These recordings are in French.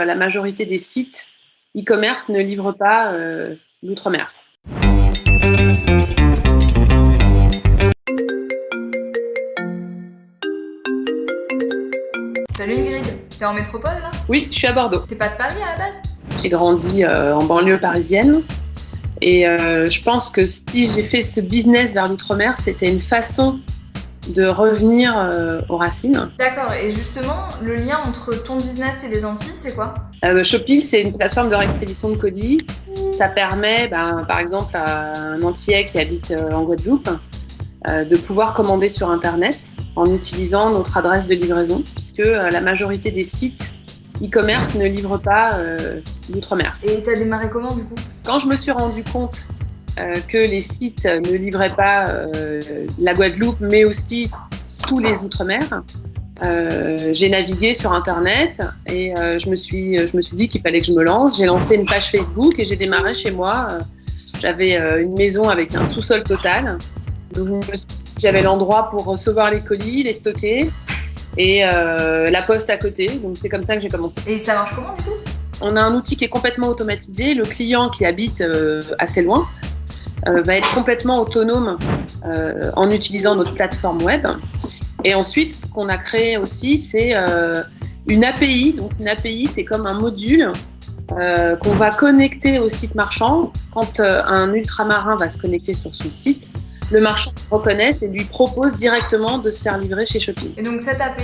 La majorité des sites e-commerce ne livrent pas l'outre-mer. Salut Ingrid, t'es en métropole là? Oui, je suis à Bordeaux. T'es pas de Paris à la base? J'ai grandi en banlieue parisienne et je pense que si j'ai fait ce business vers l'outre-mer, c'était une façon de revenir aux racines. D'accord, et justement, le lien entre ton business et les Antilles, c'est quoi? Shopping, c'est une plateforme de réexpédition de colis. Ça permet, par exemple, à un Antillais qui habite en Guadeloupe de pouvoir commander sur Internet en utilisant notre adresse de livraison, puisque la majorité des sites e-commerce ne livrent pas l'outre-mer. Et t'as démarré comment du coup? Quand je me suis rendu compte que les sites ne livraient pas la Guadeloupe, mais aussi tous les outre-mer, j'ai navigué sur Internet et je me suis dit qu'il fallait que je me lance. J'ai lancé une page Facebook et j'ai démarré chez moi. J'avais une maison avec un sous-sol total. Donc j'avais l'endroit pour recevoir les colis, les stocker et la poste à côté. Donc c'est comme ça que j'ai commencé. Et ça marche comment du coup? On a un outil qui est complètement automatisé. Le client qui habite assez loin va être complètement autonome en utilisant notre plateforme web. Et ensuite, ce qu'on a créé aussi, c'est une API. Donc une API, c'est comme un module qu'on va connecter au site marchand. Quand un ultramarin va se connecter sur son site, le marchand reconnaît et lui propose directement de se faire livrer chez Shopping. Et donc cette API,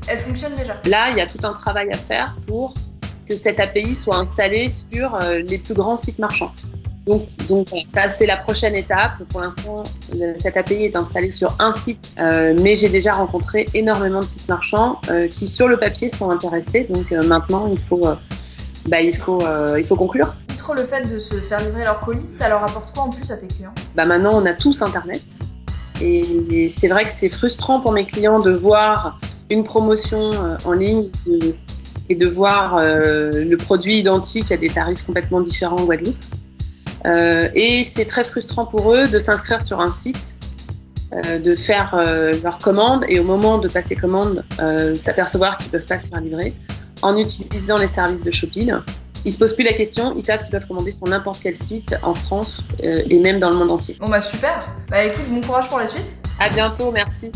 elle fonctionne déjà? Là, il y a tout un travail à faire pour que cette API soit installée sur les plus grands sites marchands. Donc ça, c'est la prochaine étape. Pour l'instant, cette API est installée sur un site, mais j'ai déjà rencontré énormément de sites marchands qui, sur le papier, sont intéressés. Donc maintenant, il faut conclure. Outre le fait de se faire livrer leurs colis, ça leur apporte quoi en plus à tes clients? Maintenant, on a tous Internet. Et c'est vrai que c'est frustrant pour mes clients de voir une promotion en ligne et de voir le produit identique à des tarifs complètement différents en Guadeloupe. Et c'est très frustrant pour eux de s'inscrire sur un site, de faire leur commande et au moment de passer commande, s'apercevoir qu'ils ne peuvent pas se faire livrer. En utilisant les services de Shopping, ils ne se posent plus la question, ils savent qu'ils peuvent commander sur n'importe quel site en France et même dans le monde entier. Bon super, écoute, bon courage pour la suite. À bientôt, merci.